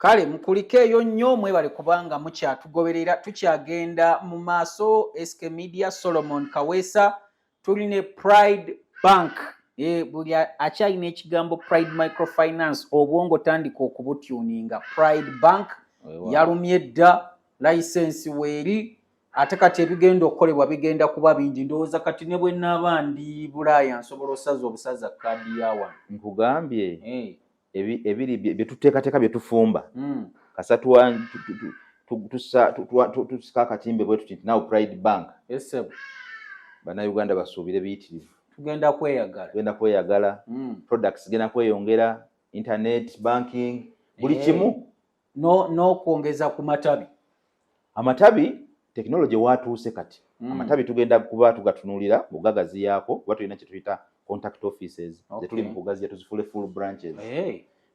Kale mukulikeeyo nnyo mwebale kubanga mukyatugoberera tukyagenda mu maaso. SK Media Solomon Kaweesa tuline Pride Bank buli akyalina ekigambo Pride Microfinance obwongo tandika okubutuninga. Pride Bank yalumye dda license weeri ate kati ebigenda okukolebwa bigenda kuba bingi. Ndowooza kati ne bwe nnaaba ndi Bulaaya nsobola osaza obusaza kkaadi yawa nkugambye ebiri byetuteekateeka byetufumba kasatuwa tusika akatimbe bwe tuti now Pride Bank bannayuganda basuubire biyitirivu. Tugenda kweyagala products genda kweyongera, internet banking, buli kimu n'okwongeza ku matabi. Amatabi technology watuuse kati amatabi tugenda kuba tugatunuulira bugagaziyaako kuba tulina kye tuyita contact offices zetuli mu kugaziya tuzifule full branches.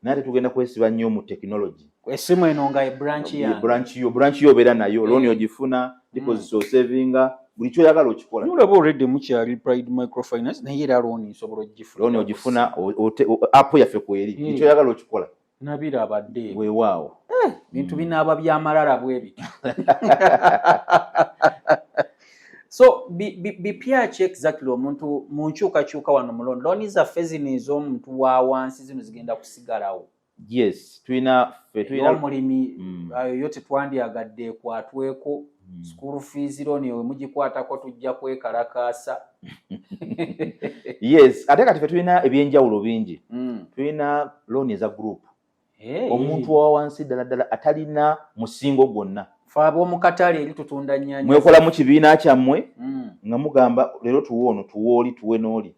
Nate tugenda kwesiba nnyo mu technology. Esimu eno nga branch yo beera nayo loan ogifuna deposits osavinga buli kyoyagala okikola. Nolaba already mukyali Pride Microfinance naye era loan nsobola ogifuna. Loan ogifuna app yaffe kweri buli kyoyagala okikola. Nabira abadde weewaawo bintu binaaba byamalala bwe bityo. So bipya ki exactly omuntu mu nkyukakyuka wano mu loan zaffe zino ez'omuntu wa wansi zino zigenda kusigalawo? Yes, tulina omulimi yo tetwandyagadde ekwatweko school fees loan ewe mugikwatako tujja kwekalakaasa. Yes, ate kati ffe tulina ebyenjawulo bingi. Tulina loan eza group. Omuntu wa wansi ddala atalina musingo gwonna. Faabo mu katale eri tutunda nnyanja. Mwekola mu kibiina kyammwe nga mugamba leero tuwe ono tuwe oli tuwe n'oli.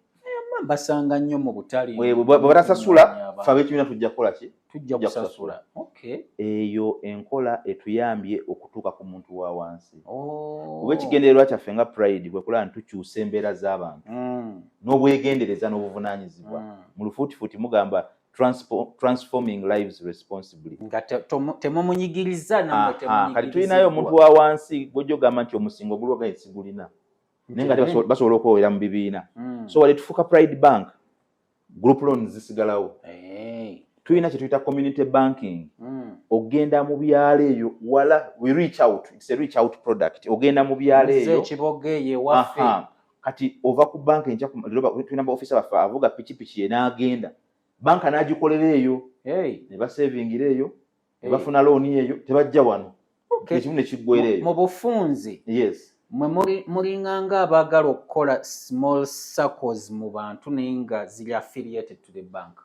Basanga nnyo mu butale. Bwe batasasula ffe ab'ekibiina tujja kukola ki? Tujja kusasula. Okay. Eyo enkola etuyambye okutuuka ku muntu wa wansi. Kuba ekigendererwa kyaffe nga Pride bwe kulaba ntukyusa embeera z'abantu n'obwegendereza n'obuvunaanyizibwa. Mu lufuutifuuti mugamba transforming lives responsibly. Temumunyigiriza namwe temunyigiriza. Kati tulinayo omuntu wa wansi bw'ojja ogamba nti omusingo gulwaga sigulina. Naye nga basobola okwewera mu bibiina. So wali tufuuka Pride Bank, group loans zisigalawo. Tulina kye tuyita community banking. Ogenda mu byalo eyo wala we reach out. It's a reach out product. Ogenda mu byalo eyo. Ekiboge waffe. Kati ova ku bank enja tulina ba officer baffe avuga pikipiki n'agenda. Banka n'agikolera eyo ne basavingira eyo ne bafuna loan eyo tebajja wano. Ekimu ne kiggwera eyo. Mu bufunze mwe mulinganga abaagala okukola small circles mu bantu naye nga ziri affiliated to the bank.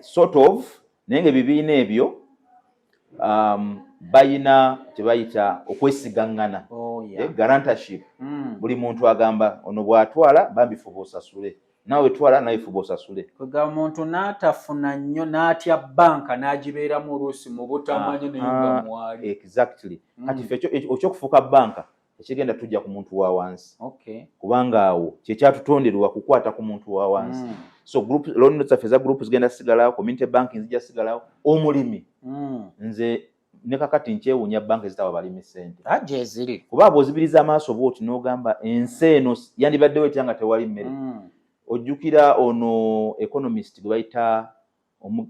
Sort of naye nga ebibiina ebyo bayina kye bayita okwesigaŋŋana. Guarantorship. Buli muntu agamba ono bw'atwala bambifuba osasule. Nawe twala naye fuba osasule. Kwega omuntu n'atafuna nnyo n'atya banka n'agibeeramu oluusi mu butamanya naye nga mwali. Exactly. Kati ffe ekyokufuuka banka ekigenda tujja ku muntu wa wansi. Kubanga awo kyekyatutonderwa kukwata ku muntu wa wansi. So loan zaffe za group zigenda sigalawo, community banking zijja sigalawo, omulimi. Nze ne kakati nkyewuunya banka ezitaba balimi ssente. Ajje ziri. Kuba bw'ozibiriza amaaso bw'oti n'ogamba ensi eno yandibaddewo etya nga tewali mmere. Ojjukira ono economist gwe bayita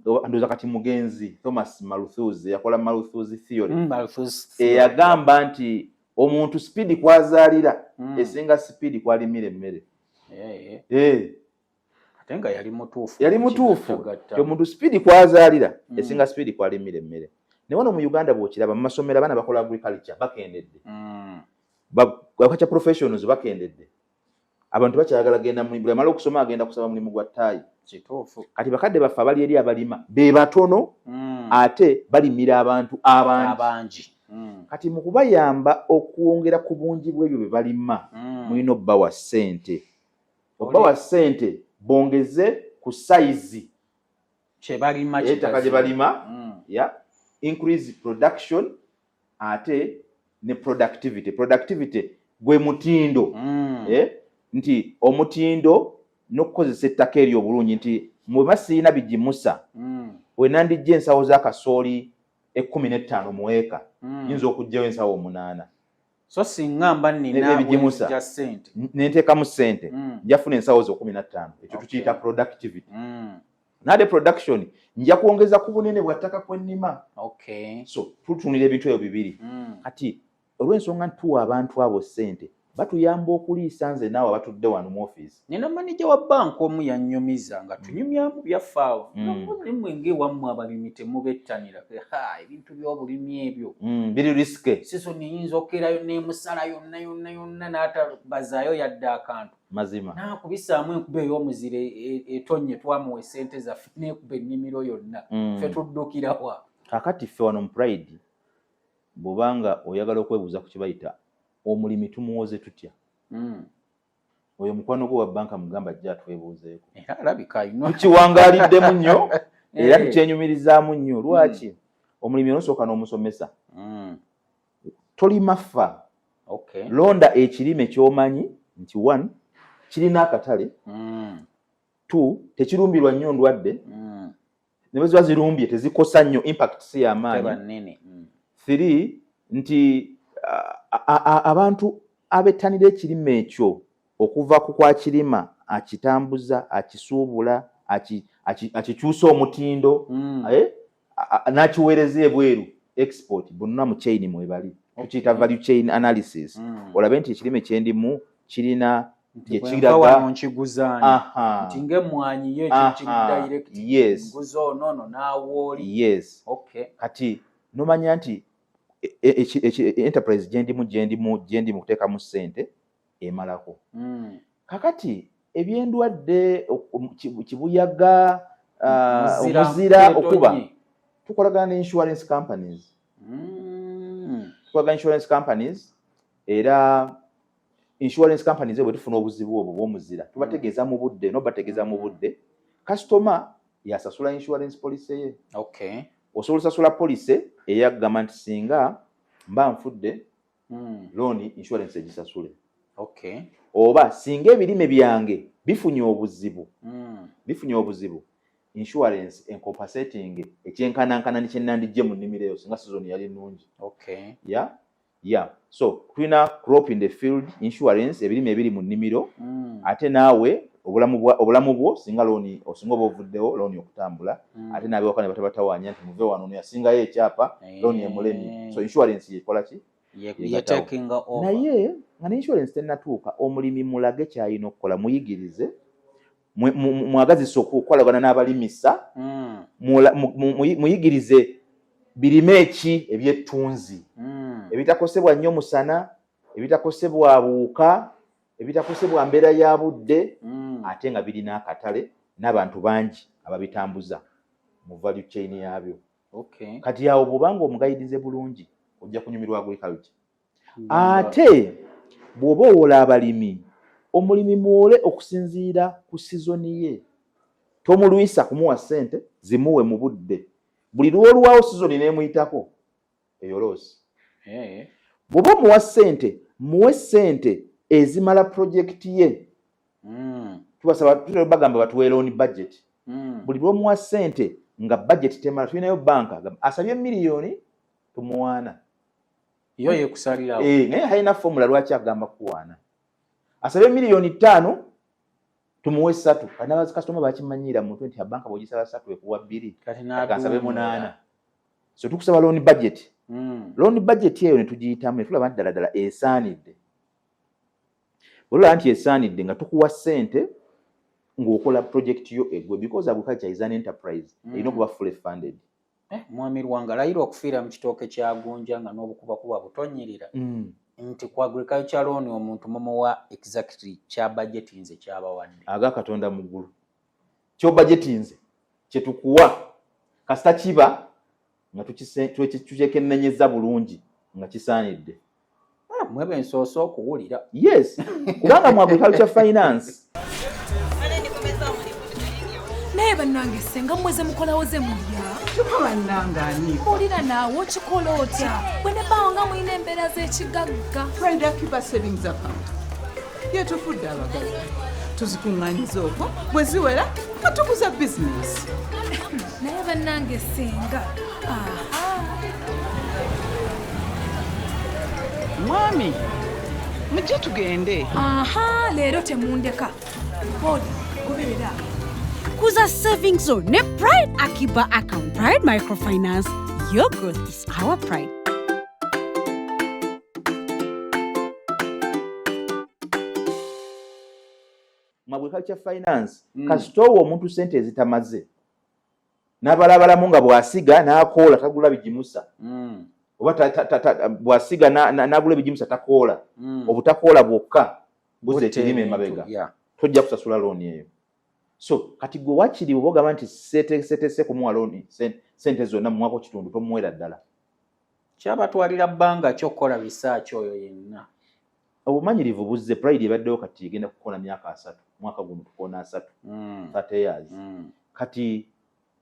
ndowooza kati mugenzi Thomas Malthus yakola Malthus theory. Eyagamba nti omuntu speed kwazaalira esinga speed kwalimira emmere. Ate nga yali mutuufu. Omuntu speed kwazaalira esinga speed kwalimira emmere. Ne wano mu Uganda bw'okiraba mu masomero abaana bakola agriculture bakendedde. Bakwacha professionals bakendedde. Abantu bakyagala genda mu buli amala okusoma agenda kusaba mulimu gwa ttaayi. Kituufu. Kati bakadde baffe abali eri abalima be batono ate balimira abantu abangi. Kati mu kubayamba okwongera ku bungi bw'ebyo bye balima mulina obbawa ssente. Obbawa ssente bongeze ku sayizi ettaka lye balima increase production ate ne productivity gwe mutindo. Nti omutindo n'okukozesa ettaka eryo obulungi nti mwe basiina bigimusa we nandijja ensawo za kasooli 15 mu eka yinza okugjayo ensawo 8. So singamba nina ebigimusa nenteekamu ssente njafuna ensawo zo 15. Ekyo tukiyita productivity. nade production nja kuongeza ku bunene bwattaka kwennima. So tutunira ebintu ebyo bibiri. Kati olw'ensonga ntuwa abantu abo ssente batuyamba okuliisa nze naawe batudde wano mu office. Nina manager wa bank omu yannyumiza nga tunyumyamu byafaawo. Nammwe ng'ewammwe abalimi temubettanira. Ebintu by'obulimi ebyo biri risike. Siso niyinza okerayo n'emusala yonna n'atabazaayo yadde akantu. Mazima. Nakubisaamu enkuba ey'omuzira etonye twamuwa ssente zaffe n'ekuba ennimiro yonna. Ffe tuddukira wa? Kakati ffe wano mu Pride bw'obanga oyagala okwebuuza ku kibayita omulimi tumuwoze tutya? Oyo mukwano gwe wa banka mugamba ajja atwebuuzeeko. Era alabika ayina. Tukiwangaaliddemu nnyo era tukyenyumirizaamu nnyo. Lwaki? Omulimi onosooka n'omusomesa. Tolima ffa. Londa ekirime ky'omanyi nti 1 kirina akatale. 2 tekirumbirwa nnyo ndwadde. Ne bwe ziba zirumbye tezikosa nnyo, impact si y'amaanyi. 3 nti abantu abettanira ekirime ekyo okuva ku kwakirima akitambuza akisuubula akikyusa omutindo n'akiweereza ebweru export bonna mu chain mwebali tukiyita value chain analysis olabe nti ekirime kyendimu kirina gyekiraga nti ng'emmwanyi yo ekyo kiri direct nguzo noono n'awooli. Kati nomanya nti enterprise gyendimu kuteekamu ssente emalako. Kakati ebyendwadde kibuyaga omuzira okuba tukolagana ne insurance companies. Era insurance companies bwe tufuna obuzibu obwo bw'omuzira tubategeeza mu budde n'obategeeza mu budde customer yasasula insurance policy ye. Osobola osasula policy eyagamba nti singa mba nfudde loan insurance egisasule. Oba singa ebirime byange bifunye obuzibu insurance encompassing ekyenkanankana ne kyennandijje mu nnimiro eyo singa season yali nnungi. So tulina crop in the field insurance ebirime ebiri mu nnimiro ate naawe obulamu bwo singa looni osinga oba ovuddewo looni okutambula ate naabeewaka ne batabatawaanya nti muve wano yasingayo ekyapa looni emulemi. So insurance yekola ki? Naye nga ne insurance tennatuuka omulimi mulage kyalina okukola muyigirize mwagazisa okukolagana n'abalimisa muyigirize birime eki ebyettunzi ebitakosebwa nnyo musana ebitakosebwa buuka ebitakosebwa mbeera ya budde ate nga birina akatale n'abantu bangi ababitambuza mu value chain yaabyo. Kati awo bw'obanga omugayidize bulungi ojja kunyumirwa agriculture. Ate bw'oba owola abalimi omulimi muwole okusinziira ku sizoni ye. Tomulwisa kumuwa ssente zimuwe mu budde. Buli lw'olwawo sizoni n'emuyitako eyo loosi. Bw'oba omuwa ssente muwe ssente ezimala projekiti ye. Bagamba batuwe loan budget. Buli lw'omuwa ssente nga budget temala tulinayo banka asabye miliyoni tumuwaana. Yo yekusalirawo. Naye hayina formula lwaki agamba kuwaana. Asabye miliyoni 5 tumuwe 3. Kanabazi customer bakimanyira mu 20 banka bwogisaba 3 ekuwa 2. Akasabe 8. So tukusaba loan budget. Loan budget yeyo ne tugiyitamu tulaba nti ddala esaanidde. Olwa nti esaanidde nga tukuwa ssente ng'okola project yo egwe because agriculture is an enterprise. Erina okuba fully funded. Mwami Lwangalayira okufiira mu kitooke kya Gunja nga n'obukubakuba butonyirira. Nti ku agriculture loan omuntu mumuwa exactly kya budgetinze kyabawadde. Aga Katonda mu ggulu. Kyo budgetinze kye tukuwa kasita kiba nga tukyekennenyeza bulungi nga kisaanidde. Mwebe nsooso okuwulira. Yes. Kubanga mu agriculture finance. Naye bannange senga mweze mukolawoze mulya. Bannangani. Olira naawe okikola otya? Bwe ne bawo nga mulina embeera z'ekigagga. Pride Akiba Savings Account. Yetufudde abagagga. Tuzikuŋŋaanyiza okwo bwe ziwera nga tukuza bizinesi. Naye bannange senga. Mwami, mujje tugende. Leero temundeka. Oli goberera. Kuza Savings Zone ne Pride Akiba account. Pride Microfinance, your growth is our pride. Mu agriculture finance kasitowa omuntu sente ezitamaze n'abalabalamu nga bw'asiga n'akoola tagula bigimusa oba bw'asiga n'agula ebigimusa takoola obutakoola bwokka buze ekirime emabega tojja kusasula looni eyo. So kati gwe wakiri oba ogamba nti seetese kumuwa looni sente zonna mu mwaka kitundu tomuwera ddala. Kyabatwalira bbanga ky'okukola research oyo yenna. Obumanyirivu buzze. Pride ebaddewo kati egenda kukola myaka 3 mwaka guno tukoona 3 30 years. Kati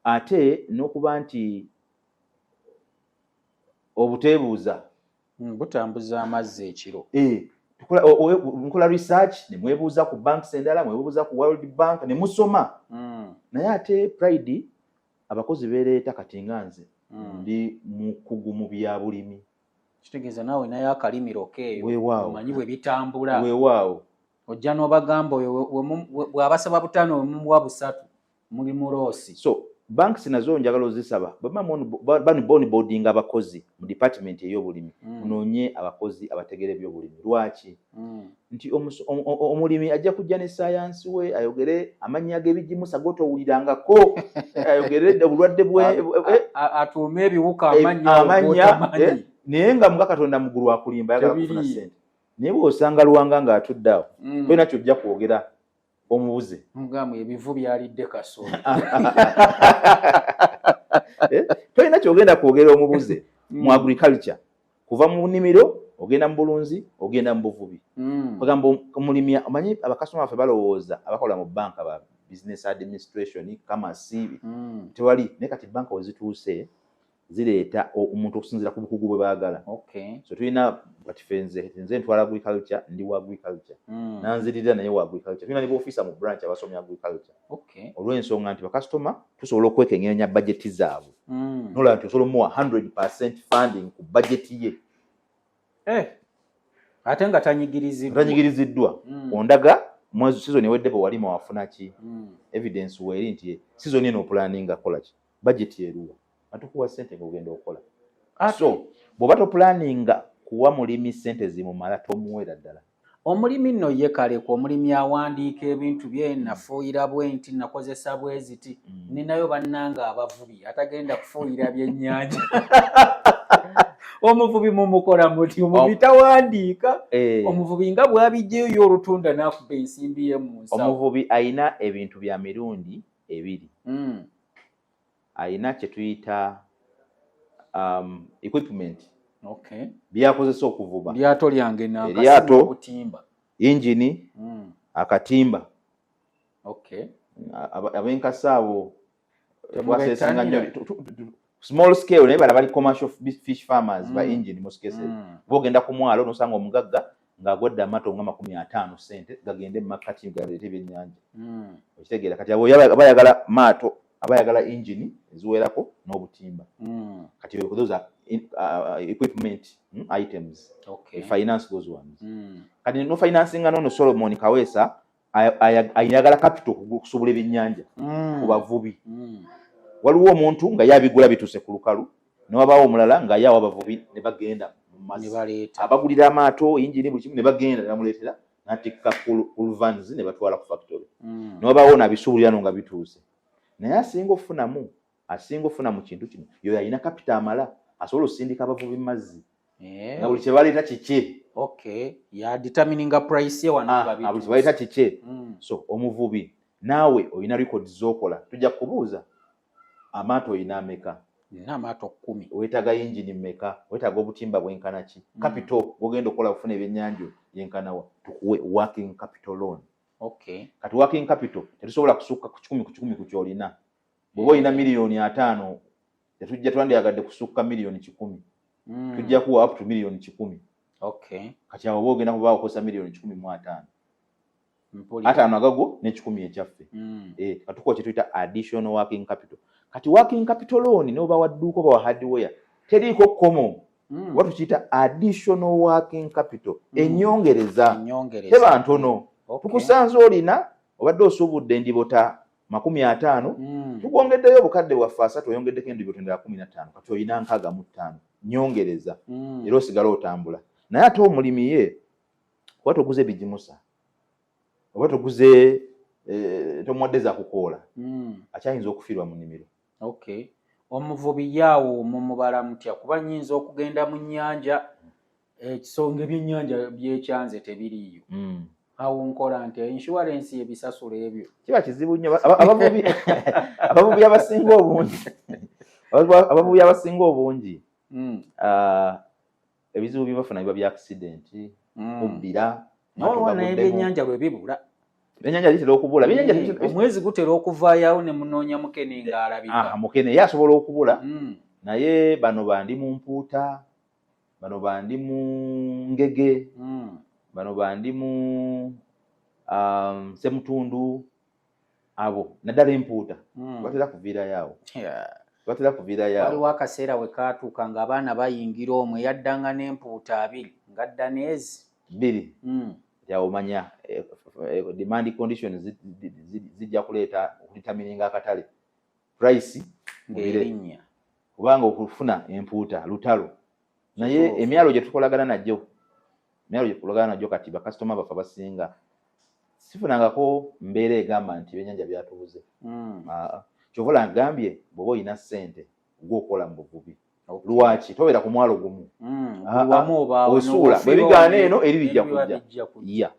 ate n'okuba nti obuteebuuza butambuza amazzi ekiro. Nkola research ne mwebuuza ku banks endala, mwebuuza ku World Bank ne musoma. Naye ate Pride abakozi beereeta kati nga nze ndi mukugu mu bya bulimi. Kitegeeza naawe naye akalimiro keeyo omanyi bwe bitambula. Weewaawo ojja n'obagamba oyo bw'abasaba 5 mumuwa 3 muli muloosi. So banks nazo njagala ozisaba bano boarding abakozi mu department ey'obulimi munoonye abakozi abategera ebyobulimi. Lwaki? Nti omulimi ajja kujja ne science we ayogere amannya g'ebigimusa gotowulirangako ayogere obulwadde atuume ebiwuka amanya naye nga muka Katonda mugulu akulimba ayagala kufuna sente. Naye bw'osanga Luwanga ng'atudde awo tolina ky'ojja kwogera omubuze mugamu ebivu byalidde kasooli. Tolina ky'ogenda kwogera omubuze mu agriculture. Kuva mu nnimiro ogenda mu bulunzi ogenda mu buvubi. Bagamba omulimi amanyi abakasitoma baffe balowooza abakola mu banka ba business administration commerce tewali. Naye kati banka wezituuse zireeta omuntu okusinziira ku bukugu bwe baagala. So tulina kati fenze nze ntwala agriculture ndi wa agriculture nanzirira naye wa agriculture. Tulina ne officer mu branch abasomya agriculture. Olw'ensonga nti bakasitoma tusobola okwekengenya budget zaabwe. Nola nti osobola muwa 100% funding ku budget ye. Ate nga tanyigiriziddwa. Ondaga mwezi season ewedde bwe walima wafuna ki? Evidence weeri nti season eno planninga kola ki? Budget yeruwa. Atukuwa sente ng'ogenda okola. So bw'oba topulaninga kuwa mulimi sente zimumala tomuwera ddala. Omulimi nno ye kale ku omulimi awandiika ebintu bye nafuuyira bwe nti nakozesa bweziti ninayo bannanga abavubi atagenda kufuuyira byennyanja. Omuvubi mumukola muti omuvubi tawandiika. Omuvubi nga bw'abijjeyo olutunda n'akuba ensimbi ye mu nsawo. Omuvubi ayina ebintu bya mirundi ebiri. Ayina kye tuyita equipment. Byakozesa okuvuba. Lyato lyange n'akasimba okutimba. Engine, akatimba. Abenkasa abo twaseesinga nnyo small scale naye bali commercial fish farmers ba engine musikese. Bogenda ku mwalo nosanga omugagga ng'agwadde amato nga 50 sente gagende mu makati galeete ebyennyanja. Okitegeera kati abo bayagala maato abayagala engine eziwerako n'obutimba. Kati those are equipment items. Finance those ones. Kati no financing no Solomon Kaweesa ayagala capital okusobola ebyennyanja ku bavubi. Waliwo omuntu nga yabigula bituse ku lukalu ne wabaawo omulala nga yawa abavubi ne bagenda mu mazzi. Abagulira amaato engine buli kimu ne bagenda namuleetera n'atikka ku vans ne batwala ku factory. Ne wabaawo n'abisuubulira nga bituuse. Naye asinga ofuna mu kintu kino yo yalina capital amala asobola osindika abavubi mu mazzi. Nga buli kye baleeta kiki. Ya determining price ye wano buli kye baleeta kiki. So omuvubi naawe olina record z'okola tujja kubuuza amaato olina ameka? Nina amaato 10. Weetaaga engine mmeka? Weetaaga obutimba bwenkana ki? Capital bw'ogenda okola ofuna ebyennyanja yenkanawa? Tukuwe working capital loan. Kati working capital tetusobola kusukka ku 10 ku kyolina. Bw'oba olina $5,000,000 tetujja twandiyagadde kusukka $10,000,000. Tujja kuwa up to $10,000,000. Kati awo bw'ogenda kuba okozesa $10,000,000 5 agago ne10 ekyaffe. Katukuwa kye tuyita additional working capital. Kati working capital loan n'oba wadduuka oba wa hardware teriiko komo. Watu kiyita additional working capital. Ennyongereza. Teba ntono. Tukusanze olina obadde osuubudde endibota 50 tukwongeddeyo obukadde bwaffe 3 oyongeddeko endigo 15 kati oyina 65 nyongereza era osigala otambula naye ate omulimi ye kuba toguze bijimusa oba toguze tomwadde za kukoola akyayinza okufiirwa mu nnimiro. Okay. Omuvubi yaawo mumubala mutya kuba nnyinza okugenda mu nnyanja ekisonga ebyennyanja byekyanze tebiriiyo. Awo nkola nti insurance yebisasula ebyo kiba kizibu nnyo abavubi abasinga obungi ebizibu byebafuna biba bya accident kubbira naye ebyennyanja lwe bibula ebyennyanja bitera okubula omwezi gutera okuvaayo ne munoonya mukene ng'alabika mukene ye asobola okubula naye bano bandi mu mpuuta bano bandi mu ngege bano bandi mu semutundu abo naddala empuuta batera kuviirayo waliwo akaseera we kaatuuka ng'abaana bayingira omwe yaddanga n'empuuta 2 ngadda neezi 2 yawomanya demand conditions zijja kuleeta okudetermininga akatale price ng'erinnya kubanga okufuna empuuta lutalo naye emyalo gye tukolagana najjo kati bakasitoma baffe abasinga sifunangako mbeera egamba nti ebyennyanja byatubuze kyovola ngambye bw'oba olina ssente gw'okola mu buvubi lwaki tobeera ku mwalo gumu osuula bwe bigaana eno eri bijja kujja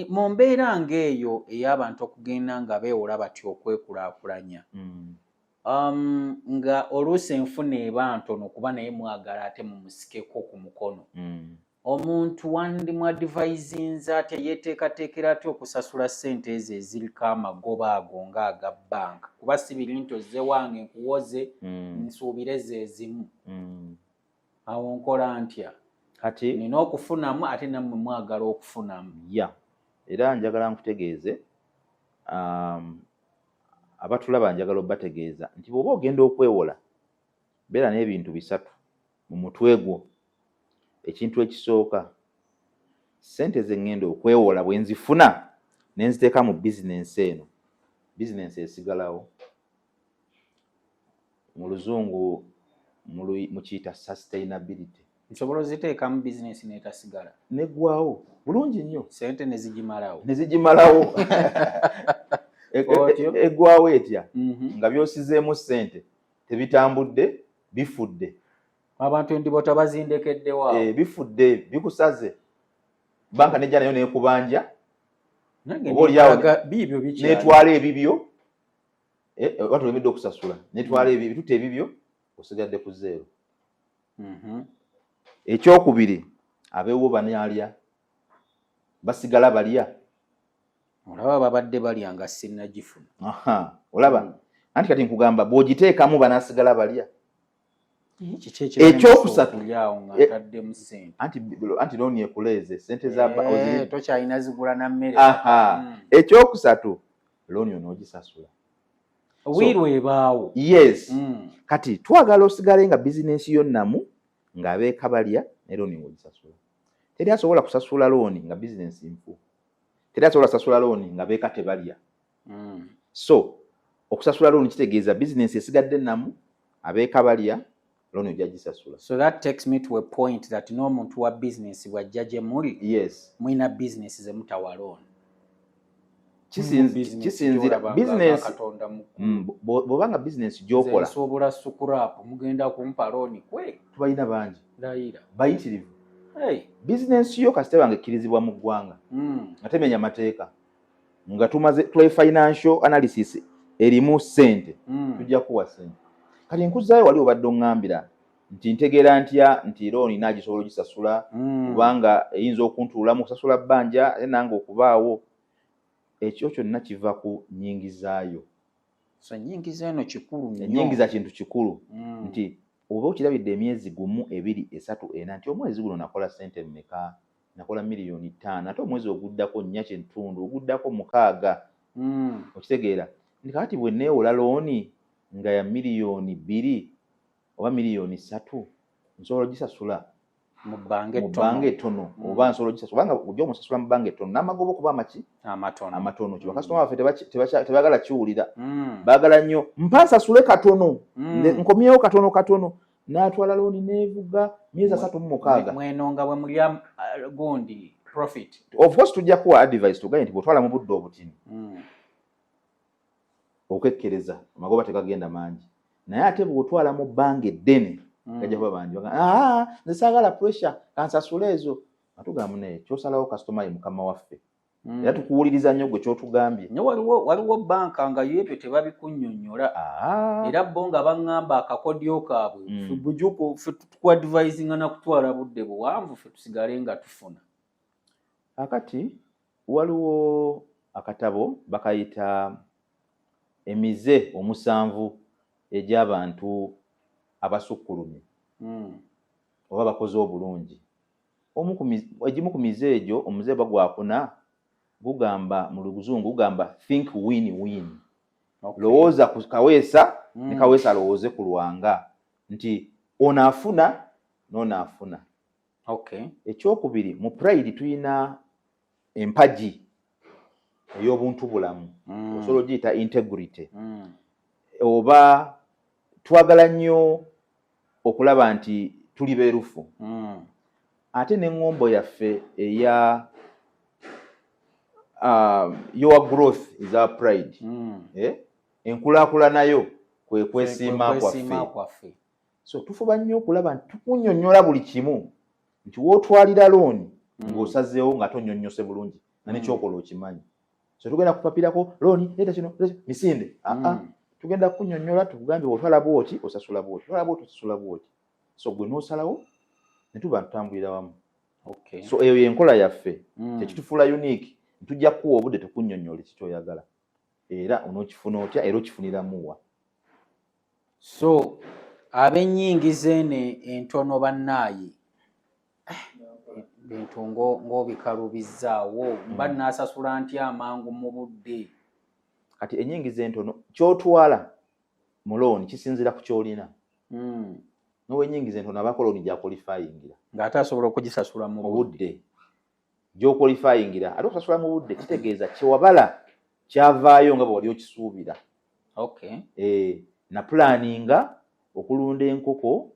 mu mbeera ng'eyo ey'abantu okugenda nga beewola batya okwekulaakulanya nga oluusi enfuna eba ntono kuba naye mwagala ate mumusikeko ku mukono omuntu wandimwadvisinza atya yeteekateekera atya okusasula ssente ezo eziriko amagoba ago ng'aga bbanka kuba si biri nti ozze wange nkuwoze nsuubire ezo ezimu awo nkola ntya kati nina okufunamu ate nammwe mwagala okufunamu era njagala nkutegeeze abatulaba njagala obategeeza nti bw'oba ogenda okwewola beera n'ebintu 3 mu mutwe gwo. Ekintu ekisooka ssente ze ŋŋenda okwewola bwe nzifuna ne nziteeka mu bizinensi eno bizinensi esigalawo mu luzungu mukiyita sustainability. Nsobola oziteeka mu bizinensi n'etasigala neggwawo bulungi nnyo ssente ne zigimalawo eggwawo etya nga byosizeemu ssente tebitambudde bifudde abantu endibota bazindekedde waawo bifudde bikusaze banka nejja nayo nekubanja biibyo netwala ebibyo watu lemedde okusasula netwala ebyo bituta ebibyo osigadde ku zero. Ekyokubiri abeewo banaalya basigala balya olaba babadde balya nga sinnagifuna olaba anti kati nkugamba bw'ogiteekamu banaasigala balya. Ekyokusatu anti looni ekuleeze sente tokyalina zigula na mmere. Ekyokusatu looni onoogisasula obwiru ebaawo. Yes. Kati twagala osigale nga bizinensi yonnamu ng'abeeka balya ne looni ng'ogisasula. Teri asobola kusasula looni nga bizinensi nfu. Teri asobola kusasula looni nga beeka tebalya. So okusasula looni kitegeeza bizinensi esigadde nnamu abeeka balya looni ojja gisasula. So that takes me to a point that n'omuntu wa business bw'ajja gye muli mulina business ze mutawa looni. Kisinzira business bw'obanga business gy'okola nsobola scrap mugenda kumpa looni kwe tubalina bangi ndayira bayitirivu. Business yo kasite bange ekkirizibwa mu ggwanga nga temenya mateeka nga tukola financial analysis erimu ssente tujja kuwa ssente. Kati nkuzaayo wali obadde oŋŋambira nti ntegeera ntya nti looni naagisobola ogisasula kubanga eyinza okuntuulamu okusasula bbanja ate nange okubaawo. Ekyo kyonna kiva ku nnyingizaayo. So nnyingiza eno kikulu nnyo. Ennyingiza kintu kikulu nti oba okirabidde emyezi 1, 2, 3, 4 nti omwezi guno nakola ssente mmeka nakola $5,000,000 ate omwezi oguddako 4.5 oguddako 6. Okitegeera nti kati bwe neewola looni nga ya $2,000,000 oba $3,000,000 nsobola ogisasula mu bbanga ettono oba nsolo gisasula kubanga ojja omusasula mu bbanga ettono n'amagobo kuba amatono kiba kasitoma baffe tebagala kiwulira baagala nnyo mpa nsasule katono nkomyewo katono n'atwala looni n'evuga myezi 36 mweno nga bwe mulya gundi profit. Of course tujja kuwa advice tugaye nti bw'otwala mu budde obutini okekkereza amagoba tegagenda mangi naye ate bw'otwala mu bbanga eddene gajja kuba bangi nze saagala pressure kansasula ezo atugamba naye kyosalawo kasitoma ye mukama waffe era tukuwuliriza nnyo gwe kyotugambye. Waliwo banka nga yebyo tebabikunnyonnyola era bo nga baŋŋamba akakodyo kaabwe bujuko ffe tukuadvisinga na kutwala budde buwanvu ffe tusigale nga tufuna. Akati waliwo akatabo bakayita emize omusanvu egy'abantu abasukkulumye oba bakoze obulungi. Egimu ku mize egyo omuze bagwakuna gugamba mu Luzungu gugamba think win-win. Lowooza ku Kaweesa ne Kaweesa alowooze ku Lwanga nti onaafuna n'onaafuna. Ekyokubiri mu Pride tuyina empagi ey'obuntu bulamu osobola ogiyita integrity oba twagala nnyo okulaba nti tuli beerufu ate n'eŋŋombo yaffe eya your growth is our pride. Enkulaakulana nayo kwe kwesiima kwaffe. So tufuba nnyo okulaba nti tukunnyonnyola buli kimu nti wootwalira looni ng'osazeewo nga tonnyonnyose bulungi na nekyokola okimanyi. So tugenda kupapirako looni leeta kino misinde tugenda kukunnyonnyola tukugambye bw'otwala bw'oti osasula bw'oti otwala bw'oti osasula bw'oti. So gwe n'osalawo ne tuba tutambulira wamu. So eyo y'enkola yaffe tekitufuula unique tujja kuwa obudde tukunnyonnyola ekikyoyagala era onookifuna otya era okifuniramu wa. So ab'ennyingiza eno entono bannaayi bintu ng'obikalubizzaawo mba nnaasasula ntya amangu mu budde. Kati ennyingiza entono ky'otwala mu looni kisinziira ku ky'olina. N'owennyingiza entono abaako looni gy'akwalifayingira ng'ate asobola okugisasula mu budde. Gy'okwalifayingira ate okusasula mu budde kitegeeza kyewabala kyavaayo nga bwe wali okisuubira. Na pulaninga okulunda enkoko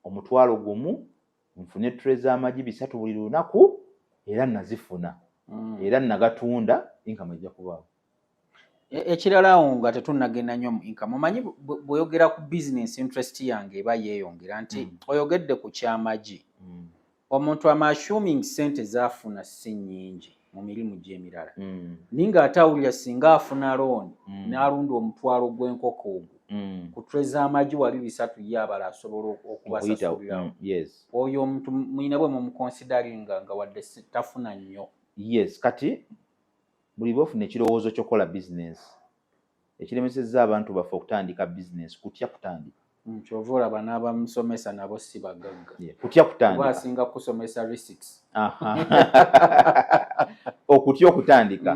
omutwalo gumu nfune tray z'amagi 3 buli lunaku era nazifuna era nagatunda income ejja kubaawo. Ekirala awo nga tetunnagenda nnyo mu income omanyi bw'oyogera ku business interest yange eba yeeyongera nti oyogedde ku kyamagi omuntu assuming sente zaafuna si nnyingi mu mirimu gy'emirala naye ng'ate awulira singa afuna looni n'alunda omutwalo gw'enkoko ogwo ku tray z'amagi wali 3 ye abala asobola okubasasulirawo. Oyo omuntu mulina bwe mumukonsidaringa nga wadde tafuna nnyo. Kati buli bwofuna ekirowoozo ky'okola bizinesi ekiremesezza abantu baffe okutandika bizinesi kutya kutandika. Kyova olaba n'abamusomesa nabo si bagagga. Kutya kutandika. Bwasinga kusomesa receipts. Okutya okutandika.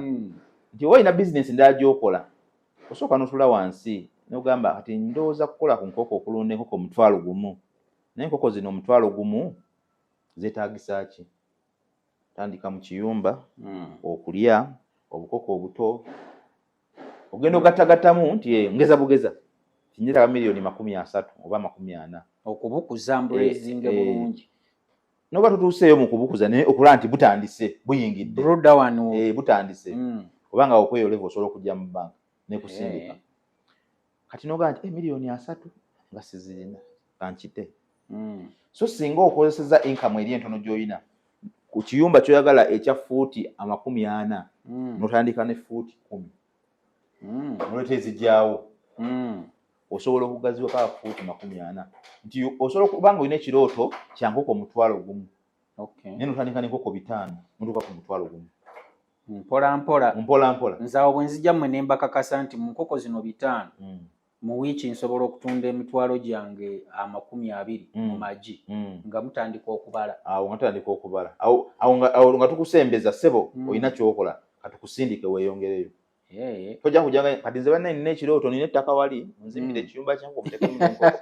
Nti olina bizinesi ndala gy'okola osooka n'otula wansi n'ogamba kati ndowooza kukola ku nkoko okulunda enkoko omutwalo gumu naye enkoko zino omutwalo gumu zeetaagisa ki? Tandika mu kiyumba okulya obukoko obuto ogenda ogattagattamu nti ngeza bugeza tinyira milioni 30 oba 40 okubukuza mbwezinge bulungi noba tutuuseeyo mu kubukuza naye okulaba nti butandise buyingidde butandise obanga okweyo level osobola okujja mu banka ne kusindika kati noga nti milioni 3 nga sizirina kankite. So singa okozeseza income eri entono gy'olina ku kiyumba kyoyagala ekya fuuti 40 n'otandika ne fuuti 10 oleta ezijjawo osobola okugaziwa paka fuuti 40 nti osobola okubanga olina ekirooto kya nkoko omutwalo gumu naye n'otandika n'enkoko 5 notuuka ku mutwalo gumu mpola nzaawo bwe nzijja mmwe ne mbakakasa nti mu nkoko zino 5 mu wiiki nsobola okutunda emitwalo gyange 20 mu magi nga mutandika okubala. Awo nga tukusembeza ssebo olina kyokola katukusindike weeyongereyo. Tojja kujja kati nze banna nina ekirooto nina ettaka wali nzimbira ekiyumba kyange omutekemu n'enkoko.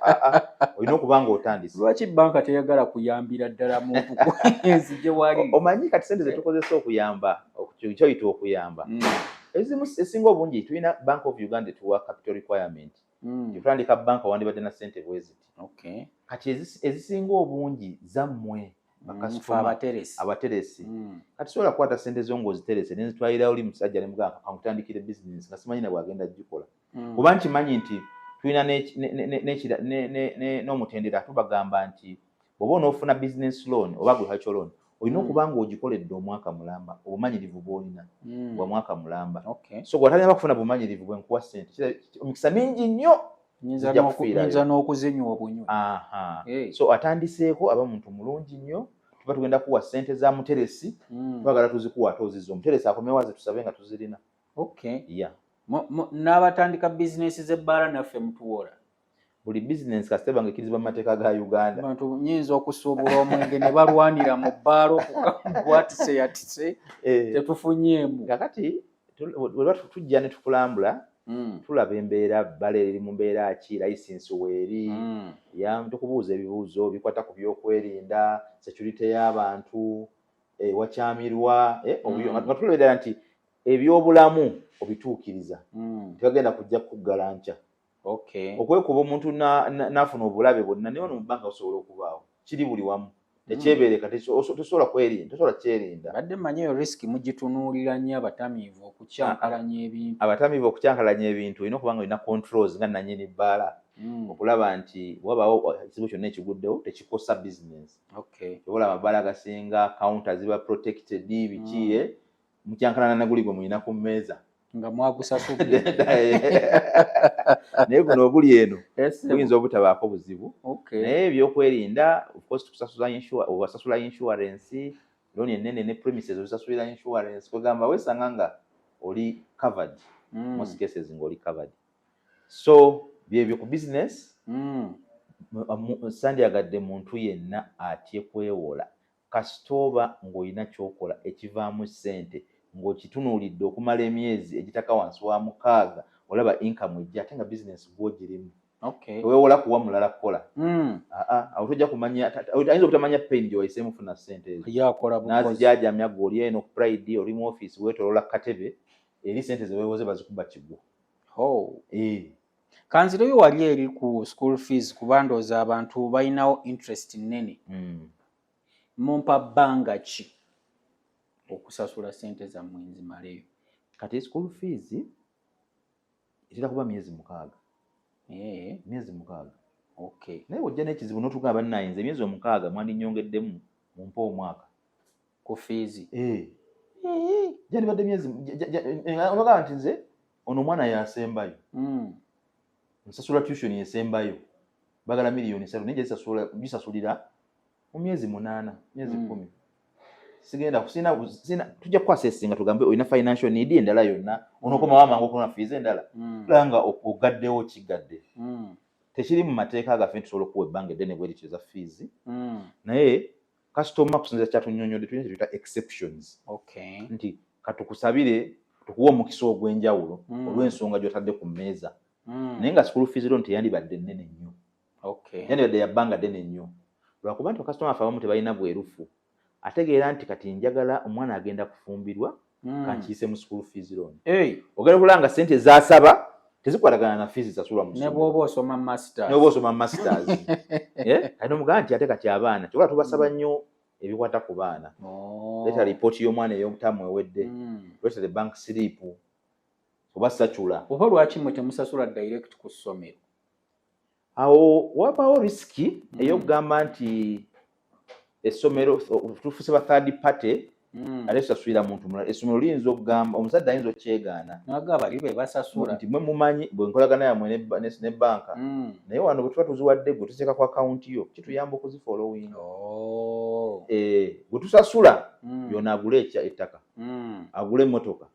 olina okuba ng'otandise. Lwaki banka teyagala kuyambira ddala muntu kwenzi gye wali? Omanyi kati sente ze tukozesa okuyamba kyoyita okuyamba ezimu esinga obungi tulina Bank of Uganda tuwa capital requirement tutandika banka wandibadde na sente bweziti kati ezisinga obungi zammwe abateresi kati sobola kukwata sente zo ng'oziterese nenzitwalira oli musajja ne mugamba kankutandikire bizinesi nga simanyi na bwagenda gikola kuba nkimanyi nti tulina n'omutendera tubagamba nti bw'oba onoofuna business loan oba agricultural loan olina okuba ng'ogikoledde omwaka mulamba obumanyirivu bw'olina bwa mwaka mulamba so gwatalina kufuna bumanyirivu bwenkuwa sente emikisa mingi nnyo nyinza n'okuzinywa obunywa. So atandiseeko aba muntu mulungi nnyo tuba tugenda kuwa sente za muteresi twagala tuzikuwa ate oziza omuteresi akomewaze tusabe nga tuzirina. N'abatandika bizinesi z'ebbaala naffe mutuwola buli bizinesi kasite bange ekkirizibwa mu mateeka ga Uganda. Abantu nyinza okusuubula omwenge ne balwanira mu bbaala okukabwatise yatise tetufunyeemu. Kakati bwe tujja ne tukulambula tulaba embeera bbala eri mu mbeera ki layisinsi weeri tukubuuza ebibuuzo bikwata ku byokwerinda security y'abantu wakyamirwa nga tuleberera nti ebyobulamu obituukiriza tebagenda kujja kukuggala nkya. Okwekuba omuntu n'afuna obulabe bwonna naye ono mu banka osobola okubaawo kiri buli wamu ekyebeereka tosobola kwerinda tosobola kyerinda. Badde mmanyi eyo risiki mugitunuulira nnyo abatamiivu okukyankalanya ebintu. Abatamiivu okukyankalanya ebintu olina okuba nga olina controls nga nannyini bbaala okulaba nti wabaawo ekizibu kyonna ekiguddewo tekikosa bizinesi. Obola amabbaala agasinga counter ziba protected bikiye mukyankalana naguli gwe mulina ku mmeeza nga mwagusasudde naye guno oguli eno guyinza obutabaako buzibu naye ebyokwerinda of course tukusasula insurance looni ennene ne premises ozisasulira insurance kwegamba weesanga nga oli covered most cases ng'oli covered. So byebyo ku business sandyagadde muntu yenna atye kwewola kasitooba ng'olina kyokola ekivaamu ssente ng'okitunuulidde okumala emyezi egitaka wansi wa 6 olaba income ejja ate nga business gw'ogirimu. Weewola kuwa mulala kukola awo tojja kumanya ayinza obutamanya pain gye wayiseemu funa ssente ezo n'azijajamya gwe oli eno ku pride oli mu office weetolola katebe eri ssente ze weewoze bazikuba kigwo. Kanzireyo wali eri ku school fees kuba ndooza abantu balinawo interest nnene mumpa bbanga ki okusasula ssente zammwe nzimaleyo? Kati school fees etera kuba myezi 6. Myezi 6. Naye ojja n'ekizibu n'otugamba bannayinza emyezi 6 mwandinyongeddemu mumpa omwaka ku fees. Gyandibadde myezi ogamba nti nze ono omwana yasembayo nsasula tuition yesembayo bagala miliyoni 3 naye gisasulira mu myezi 8 myezi 10. Sigenda kusina tujja kwasessinga tugambe olina financial need endala yonna onokoma wamangu okuna fees endala langa ogaddewo kigadde tekiri mu mateeka agaffe tusobola okuwa ebbanga eddene bw'erityo za fees naye customer kusinziira kyatunyonyodde tulina kye tuyita exceptions nti katukusabire tukuwa omukisa ogw'enjawulo olw'ensonga gy'otadde ku mmeeza naye nga school fees loan teyandibadde nnene nnyo yandibadde ya bbanga ddene nnyo lwakuba nti bakasitoma afe abamu tebalina bwerufu ategeera nti kati njagala omwana agenda kufumbirwa kankiyise mu school fees loan. Ogenda kulanga ssente zaasaba tezikwatagana na fees zasulwa mu ne bw'oba osoma masters kati omugamba nti ate kati abaana kyobola tubasaba nnyo ebikwata ku baana leeta lipooti y'omwana ey'omutamu ewedde leeta the bank slip oba sacula. Oba lwaki mwe temusasula direct ku ssomero? Awo wabaawo risiki ey'okugamba nti essomero tufuse ba third party ate tusasulira muntu mulala. Essomero liyinza okugamba omusajja ayinza okyegaana naga bali be basasula nti mwe mumanyi bwe nkolagana yammwe ne banka naye wano bwe tuba tuziwadde gwe tuteeka ku akawunti yo kituyamba okuzifollowing. Gwe tusasula byonna agule ettaka agule emmotoka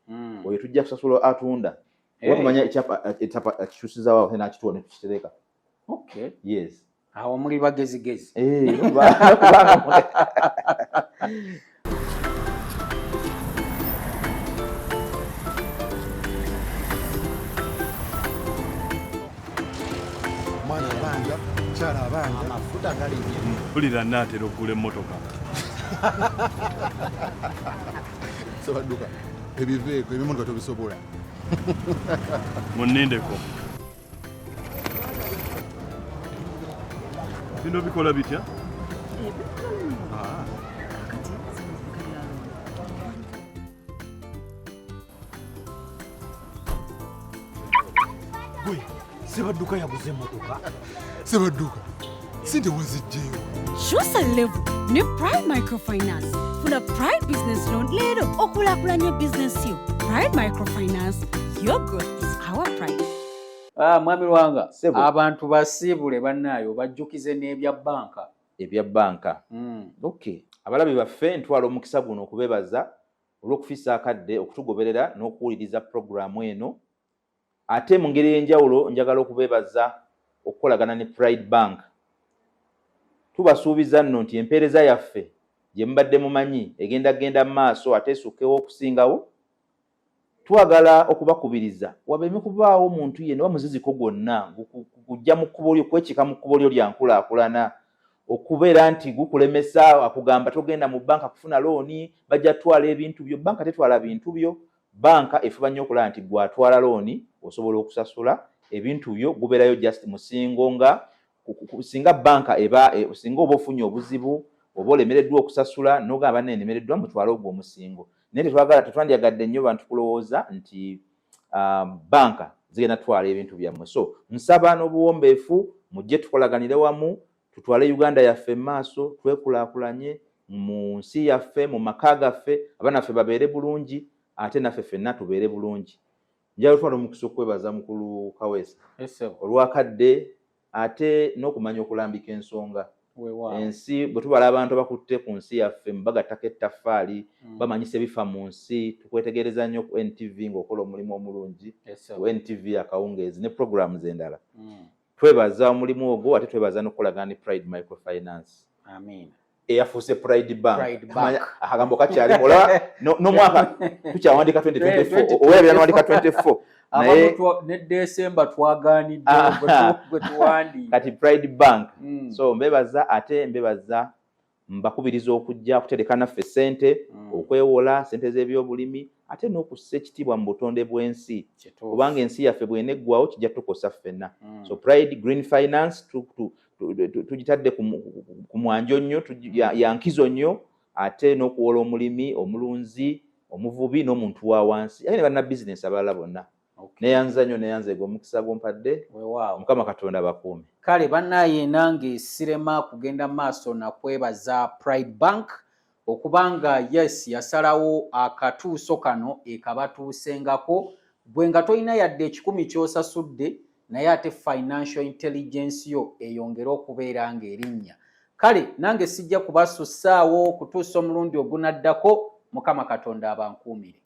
oyo tujja kusasula atunda oba tumanya ekyapa akikyusizaawo ate n'akituwa ne tukitereka. Yes. Awo muli bagezigezi. Mwana banja abakyala abangi amafuta gali nnyo. Mpulira nnaatera okugula emmotoka. Sabadduka ebiveeko ebimu nga tobisobola. Munnindeko. Bino bikola bitya? Gwe Sebadduka yaguze emmotoka. Sebadduka sente wazijjeewo. Kyusa level ne Pride Microfinance. Funa Pride Business Loan leero okulaakulanya bizinesi yo. Pride Microfinance, your growth is our pride. Mwami Lwanga, Sebo. abantu basiibule bannaayo bajjukize n'ebya banka. Ebya banka. Okay. Abalabi baffe ntwala omukisa guno okubebaza olw'okufisa akadde okutugoberera n'okuwuliriza programu eno. Ate mu ngeri y'enjawulo njagala okubebaza okukolagana ne Pride Bank. Tubasuubiza nno nti empeereza yaffe gye mubadde mumanyi egenda maaso ate esukkewo okusingawo. Twagala okubakubiriza wabeme kubaawo omuntu yenna wamuziziko gwonna kujja mu kkubo lyo kwekika mu kkubo lyo lya nkulaakulana okubeera nti gukulemesa akugamba togenda mu banka kufuna looni bajja twala ebintu byo. Banka tetwala bintu byo. Banka efuba nnyo okulaba nti gwatwala looni osobola okusasula ebintu byo gubeerayo just musingo nga singa banka eba singa oba ofunye obuzibu oba olemereddwa okusasula n'ogamba nenemereddwa mutwale ogwo omusingo. Naye tetwandyagadde nnyo bantu kulowooza nti banka zigenda twala ebintu byammwe. So nsaba n'obuwombeefu mujje tukolaganire wamu tutwale Uganda yaffe maaso twekulaakulanye mu nsi yaffe mu maka gaffe abaana ffe babeere bulungi ate naffe ffenna tubeere bulungi. Njagala twala omukisa okwebaza mukulu Kaweesa olwakadde ate n'okumanya okulambika ensonga. Ensi bwe tubala abantu bakutte ku nsi yaffe mbagattako ettaffaali bamanyisa ebifa mu nsi tukwetegereza nnyo ku NTV ng'okola omulimu omulungi ku NTV akawungeezi ne programs endala. Twebaza omulimu ogwo ate twebaza n'okukolagana ne Pride Microfinance. Amen. Eyafuuse Pride Bank. Akagambo kakyalimu olaba n'omwaka tukyawandika 2024 oweebera n'wandika 24 abantu ne December twagaanidde gwe tuwandiika kati Pride Bank. So mbebaza ate mbebaza mbakubiriza okujja kutereka naffe ssente okwewola ssente z'ebyobulimi ate n'okussa ekitiibwa mu butonde bw'ensi kubanga ensi yaffe bw'eneggwawo kijja tukosa ffenna. So Pride Green Finance tugitadde ku mwanjo nnyo yankizo nnyo ate n'okuwola omulimi omulunzi omuvubi n'omuntu wa wansi ate ne bannabizinesi abalala bonna. Neyanza nnyo neyanzeega omukisa gumpadde Mukama Katonda bakuume. Kale bannaye nange sirema kugenda maaso na kwebaza Pride Bank okubanga yes yasalawo akatuuso kano ekabatuusengako bwe nga tolina yadde 10 ky'osasudde naye ate financial intelligence yo eyongera okubeera ng'erinnya. Kale nange sijja kubasussaawo kutuusa omulundi ogunaddako. Mukama Katonda abankuumire.